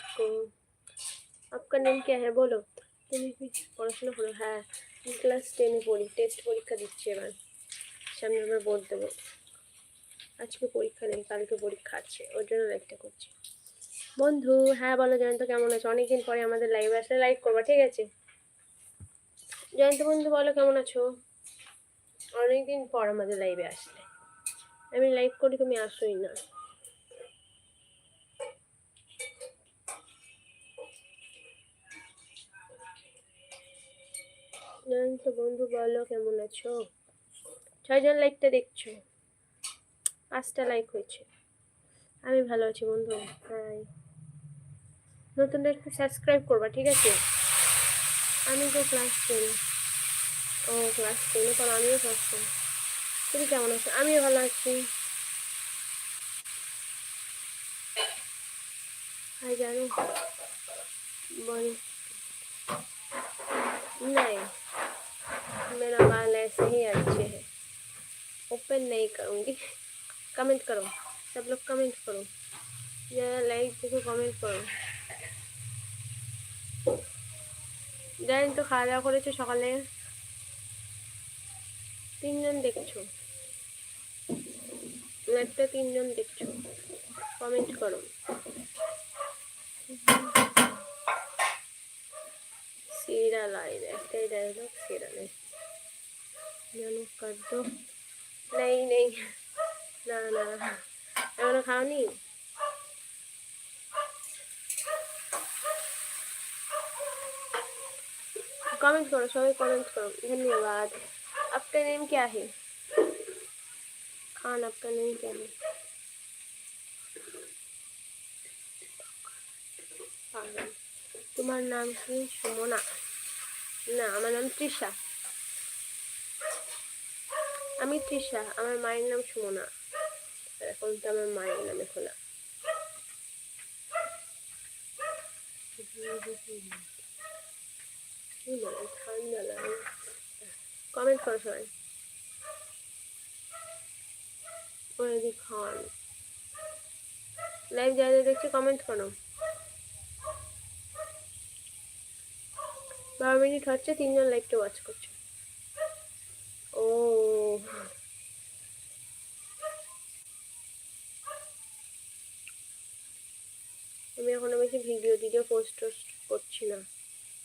থাকো। আপনার নাম কি হ্যাঁ বলো। তুমি কি পড়াশোনা করো? হ্যাঁ, ক্লাস 10-এ পড়ি, টেস্ট পরীক্ষা দিচ্ছি এবার, সামনে আবার বোর্ড দেবো। আজকে পরীক্ষা নেই, কালকে পরীক্ষা আছে, ওর জন্য লাইভটা করছি। বন্ধু হ্যাঁ বলো, জয়ন্ত কেমন আছো? অনেকদিন পরে আমাদের লাইভে আসলে লাইভ করবা, ঠিক আছে? জয়ন্ত বন্ধু বলো কেমন আছো? অনেকদিন পর আমাদের লাইভে আসলে, আমি লাইভ করি তুমি আসোই না। জয়ন্ত বন্ধু বলো কেমন আছো? 6 জন লাইকটা দেখছো, 5টা লাইক হয়েছে। আমি ভালো আছি বন্ধু। হাই, নতুনটা একটু সাবস্ক্রাইব করবা, ঠিক আছে? আমি তো ক্লাস 10। ও ক্লাস 10, তাহলে আমিও ক্লাস 10। তুমি কেমন আছো? আমিও ভালো আছি। हाय जानू बोल। नहीं, मेरा बाल ऐसे ही अच्छे है, ओपन नहीं करूँगी। कमेंट करो, सब लोग कमेंट करो, जरा लाइक देखो, कमेंट करो। জানেন তো খাওয়া দাওয়া করেছো সকালে? 3 জন দেখছো, একটা 3 জন দেখছো, কমেন্ট করো। सीरा लाइव একটাই ডায়লগ, सीरा नहीं जानू कर दो। नहीं नहीं, না না, এখনো খাওনি? कमेंट करो, सभी कमेंट करो, धन्यवाद। आपका नेम क्या है? खान, आपका नेम क्या है? তোমার নাম কি? সুমনা? না, আমার নাম তৃষা। আমি তৃষা, আমার মায়ের নাম সুমনা, এখন তো আমার মায়ের নামে খোলা। ঠান্ডা লাগে। কমেন্ট করো সবাই। ওয়েদি খান লাইভ যা যা দেখছি কমেন্ট করো। 12 মিনিট হচ্ছে, 3 জন লাইভটা ওয়াচ করছে। ও আমি এখনো বেশি ভিডিও পোস্ট করছি না,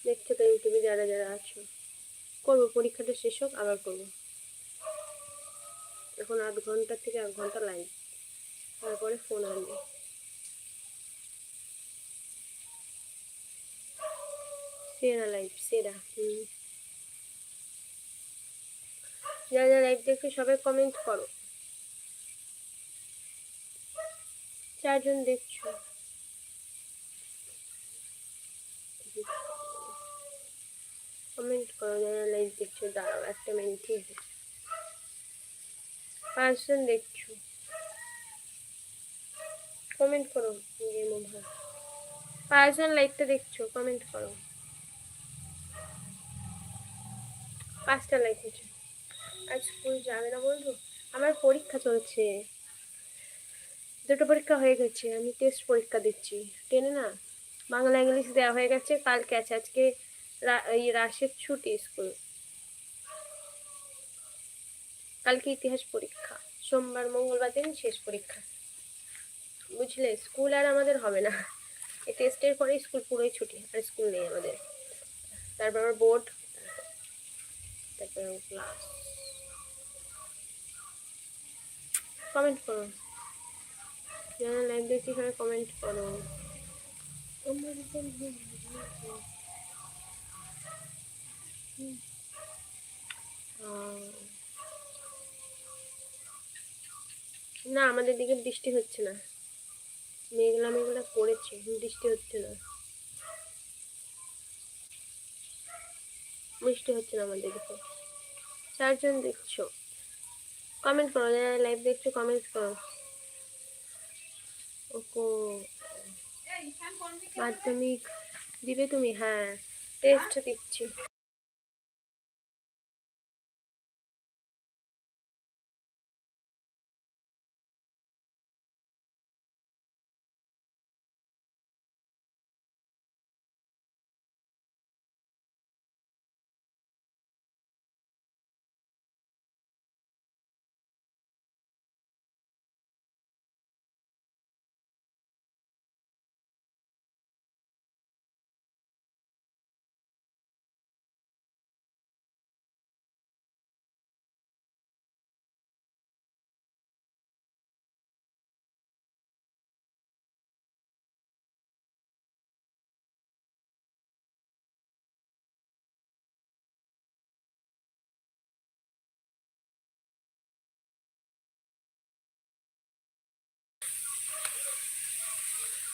দেখছো তো ইউটিউবে যারা যারা আছো। করবো, পরীক্ষাটা শেষ হোক আবার করবো। এখন 8 ঘন্টা থেকে 1 ঘন্টা লাইভ, তারপরে ফোন আনবো। সেরা লাইভ, সেরা। যারা যারা লাইভ দেখছো সবাই কমেন্ট করো। 4 জন দেখছো, কমেন্ট করো যারা লাইভ দেখছো। দাঁড়াও একটা মিনিট, ঠিক আছে। 5 জন দেখছো, কমেন্ট করো। Game over. 5 জন লাইভটা দেখছো, কমেন্ট করো। 5টা লাইক হয়েছে। আজ স্কুল যাবে না বন্ধু? আমার পরীক্ষা চলছে, 2টো পরীক্ষা হয়ে গেছে, আমি টেস্ট পরীক্ষা দিচ্ছি। 10-এ না, বাংলা ইংলিশ দেওয়া হয়ে গেছে, কালকে আছে। আজকে এই রাশের ছুটি স্কুল, কালকে ইতিহাস পরীক্ষা, সোমবার মঙ্গলবার দিন শেষ পরীক্ষা, বুঝলে? স্কুল আর আমাদের হবে না, এই টেস্টের পরে স্কুল পুরোই ছুটি, আর স্কুল নেই আমাদের। তারপর বোর্ড, তারপর ক্লাস। কমেন্ট করো, যারা লাইভ দেখছি সবাই কমেন্ট করো। না, আমাদের দিকে বৃষ্টি হচ্ছে না, মেঘলা মেঘলা করেছে, বৃষ্টি হচ্ছে না, বৃষ্টি হচ্ছে না আমাদের দিকে। 4 জন দেখছো, কমেন্ট করো, যারা লাইভ দেখছো কমেন্ট করো। ওকো, মাধ্যমিক দিবে তুমি? হ্যাঁ, টেস্ট দিচ্ছি।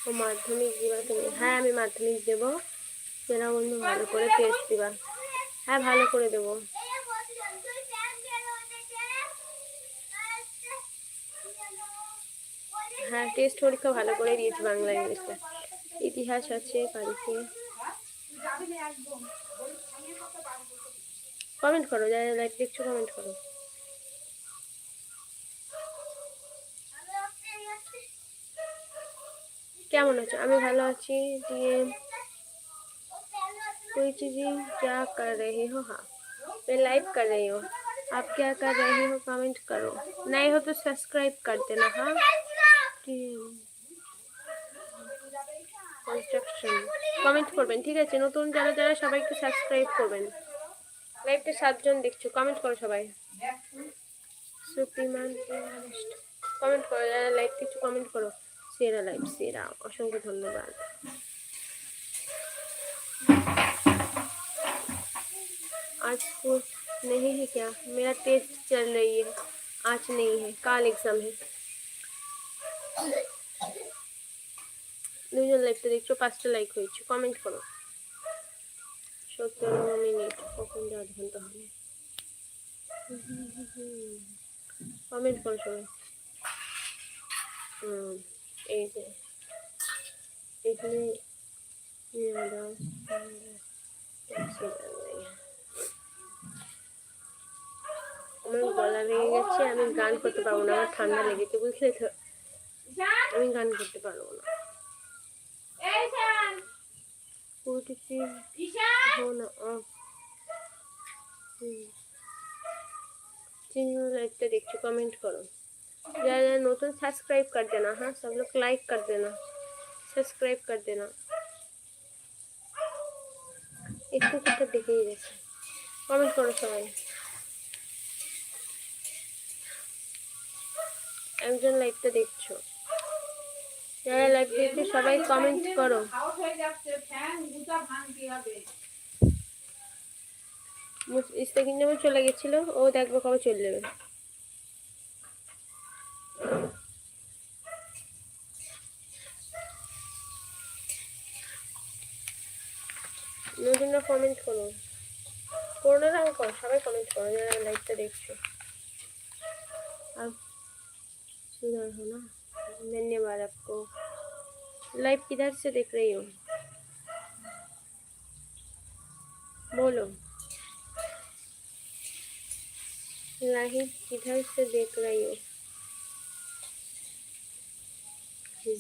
ও মাধ্যমিক দিবা তুমি? হ্যাঁ আমি মাধ্যমিক দেব, সেরা বন্ধু ভালো করে টেস্ট দিবা। হ্যাঁ ভালো করে দেবো। হ্যাঁ টেস্ট পরীক্ষা ভালো করে দিয়েছি, বাংলা ইংলিশটা। ইতিহাস আছে কালকে। কমেন্ট করো, যারা লাইক দেখছো কমেন্ট করো। কেমন আছো? আমি ভালো আছি। দিয়ে कोई चीज़ क्या कर रहे हो? हाँ मैं लाइव कर रही हूँ, आप क्या कर रहे हो? कमेंट करो, नए हो तो सब्सक्राइब कर देना। हाँ কনস্ট্রাকশন কমেন্ট করবেন, ঠিক আছে? নতুন যারা যারা সবাই একটু সাবস্ক্রাইব করবেন। লাইভটা 7 জন দেখছো, কমেন্ট করো সবাই। সুপ্রিমান কমেন্ট করো, যারা লাইভ দেখছো কমেন্ট করো। সেরা লাইভ, সেরা, অসংখ্য ধন্যবাদ। आज स्कूल नहीं है क्या? मेरा टेस्ट चल रही है, आज नहीं है, कल एग्जाम है। দুজন লাইভটা দেখছো, 5টা লাইক হয়েছে, কমেন্ট করো। 17 মিনিট, কখন যে 8 ঘন্টা হবে। কমেন্ট করো সবাই। এই যে এখানে আমার গলা লেগে গেছে, আমি গান করতে পারবো না, আমার ঠান্ডা লেগেছে, বুঝলে তো? আমি গান করতে পারবো না। लाइक देखो, कमेंट करो, যারা নতুন सब्सक्राइब कर देना। हाँ सब लोग लाइक कर देना, सब्सक्राइब कर देना। একটু কিছু দেখেই গেছে, কমেন্ট করো সবাই। একজন লাইভটা দেখছো, যারা লাইভ দেখছো সবাই কমেন্ট করো। ইস্তাকিন যেমন চলে গেছিল, ও দেখবো কবে চলে যাবে। নতুনরা কমেন্ট করো, পুরোনোরাও করো, সবাই কমেंट करो যারা লাইভটা দেখছো। अब सुधर हो ना, धन्यवाद आपको। लाइव किधर से देख रही हो? बोलो, लाइव किधर से देख रही हो?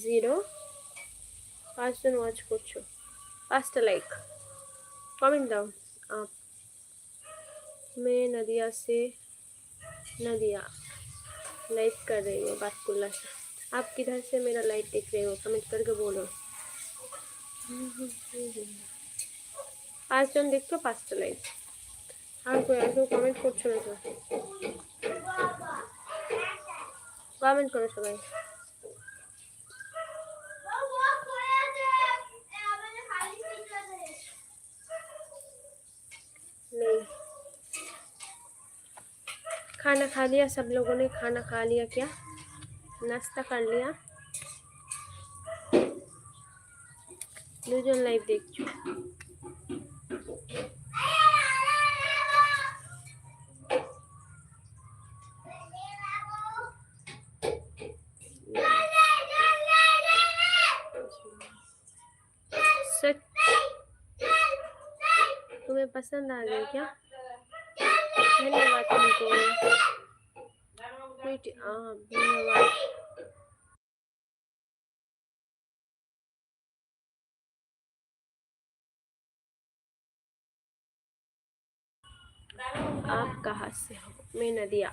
0 5 জন ওয়াচ করছো, 5টা लाइक, कमेंट दाओ आप। मैं नदिया से, नदिया लाइव कर रही हो बातकुल्ला से। आप किधर से मेरा लाइव देख रहे हो? कमेंट करके बोलो। 5 জন দেখছো, 5টা लाइक। আর কেউ কমেন্ট করছো না তো? কমেন্ট করো সবাই। नहीं, खाना खा लिया सब लोगों ने? खाना खा लिया क्या? नाश्ता कर लिया? 2 জন लाइव देखছো। सच तुम्हें पसंद आ गई क्या? धन्यवाद तुमको, धन्यवाद। आप कहाँ से हो? मैं नदिया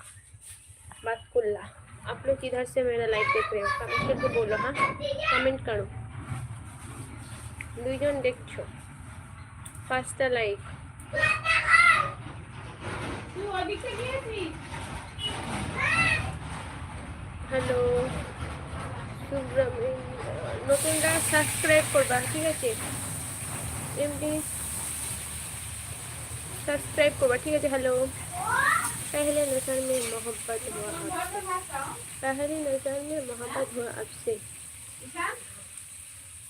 बातकुल्ला। आप लोग किधर से मेरा लाइव देख रहे हो? कमेंट करके बोलो। हाँ कमेंट करो। 2 জন দেখছো, 5টা লাইক। হ্যালো নতুনরা সাবস্ক্রাইব করবা, ঠিক আছে? এমনি सब्सक्राइब करवा, ठीक है? हेलो, पहले नज़र में मोहब्बत हुआ आपसे, पहली नज़र में मोहब्बत हुआ आपसे।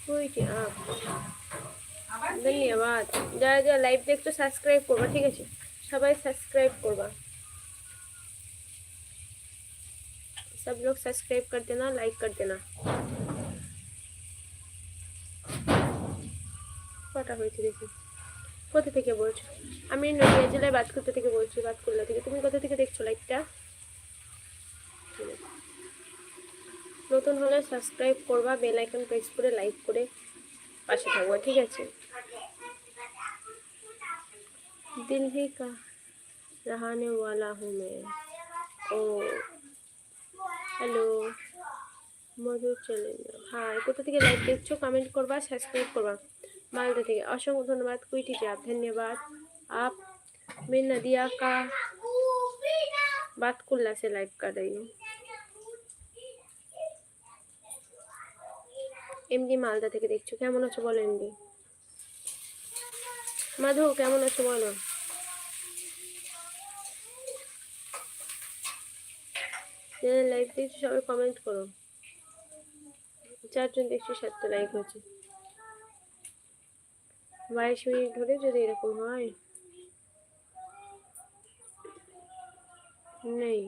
কুইটি আপ। ধন্যবাদ। যারা যারা লাইভ দেখছো সাবস্ক্রাইব করবা, ঠিক আছে? সবাই সাবস্ক্রাইব করবা। सब लोग सब्सक्राइब कर देना, लाइक कर देना। কটা হয়েছে দেখি। কোথা থেকে বলছো? আমি নদিয়া জেলায় বাতকুল্লা থেকে বলছি, বাতকুল্লা থেকে। তুমি কোথা থেকে দেখছো লাইভটা? নতুন হলে সাবস্ক্রাইব করবা, বেল আইকন প্রেস করে লাইক করে পাশে থাকবা, ঠিক আছে? दिल्ली का रहने वाला हूँ मैं। ओ হ্যালো মধু চ্যানেল। হাই, কোথা থেকে লাইভ দেখছো কমেন্ট করবা, সাবস্ক্রাইব করবা। मालदा থেকে অসংখ্য ধন্যবাদ। কুইটি आप धन्यवाद। आप मैं नदिया का बातकुल्ला से लाइव कर रही हूँ। এমডি মালদা থেকে দেখছো। কেমন আছো বলো এমডি? মাধু কেমন আছো বলো? লাইভ দেখছো সবাই কমেন্ট করো। 4 জন দেখছো, 7টা লাইক হয়েছে। 22 মিনিট ধরে যদি এরকম হয়। नहीं,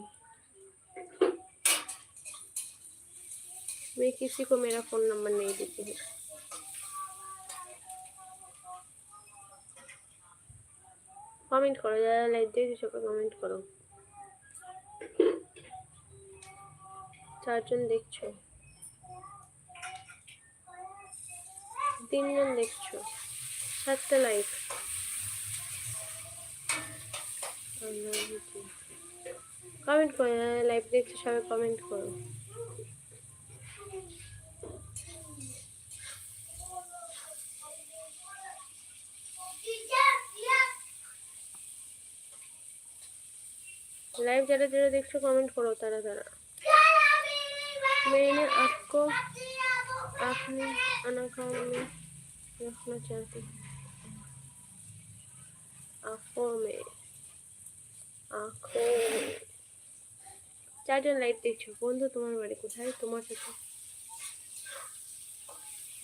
मैं किसी को मेरा फोन नंबर नहीं देती हूँ। कमेंट करो, যারা লাইভ দেখছো সবাই কমেন্ট করো। 4 জন দেখছো, 3 জন দেখছো, 7টা লাইক। কমেন্ট করো, যারা লাইভ দেখছো সবাই কমেন্ট করো। लाइव जरा जरा देखो कमेंट करो तारा तारा। मैंने आपको अपने आंखों में रखना चाहती हूँ। आंखों में, आंखों में। 4 জন লাইভ দেখছো। বন্ধু তোমার বাড়ি কোথায়? তোমার সাথে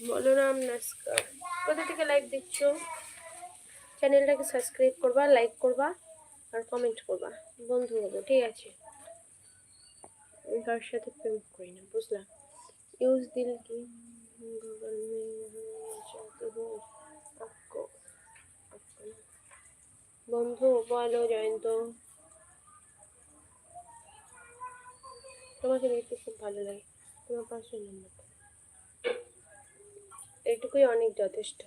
বলরাম নস্কর। কোথা থেকে লাইভ দেখছো? চ্যানেলটাকে সাবস্ক্রাইব করবা, লাইক করবা আর কমেন্ট করবা। বন্ধু হবো, ঠিক আছে? আমি কার সাথে প্রেম করি না, বুঝলা? ইউজ দিল কি गूगल में चाहती हूँ आपको अपना। বন্ধু বলো জয়ন্ত। তোমাকে দেখতে খুব ভালো লাগে। তোমার পার্সোনাল নাম্বার এটুকুই অনেক যথেষ্ট।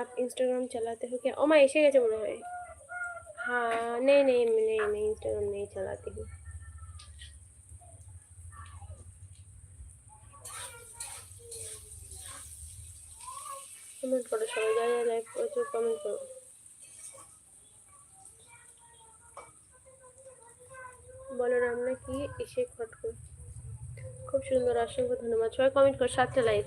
आप इंस्टाग्राम चलाते हो क्या? ओ माँ এসে গেছে মনে হয়। हाँ नहीं नहीं नहीं नहीं इंस्टाग्राम नहीं चलाती हूँ। कमेंट करो সবাই, যারা লাইভ করছো কমেন্ট করো। বলো রান্না কি এসে খট করে। খুব সুন্দর, অসংখ্য ধন্যবাদ। সবাই কমেন্ট করো। 7টা লাইভ।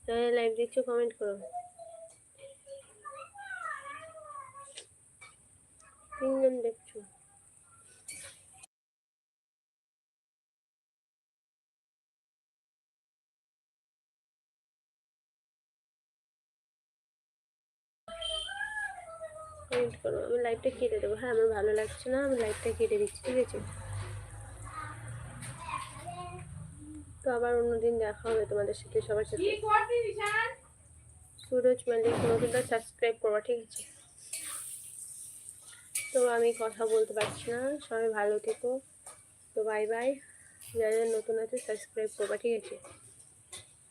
যারা লাইভ দেখছো কমেন্ট করো। 3 জন দেখছো। কমেন্ট করো। আমি লাইভটা কেটে দেবো। হ্যাঁ, আমার ভালো লাগছে না, আমি লাইভটা কেটে দিচ্ছি, ঠিক আছে? তো আবার অন্যদিন দেখা হবে তোমাদের সাথে, সবার সাথে। সুরজ মালিক নতুনটা সাবস্ক্রাইব করবা, ঠিক আছে? তো আমি কথা বলতে পারছি না। সবাই ভালো থেকো। তো বাই বাই। যারা নতুন আছে সাবস্ক্রাইব করবা, ঠিক আছে?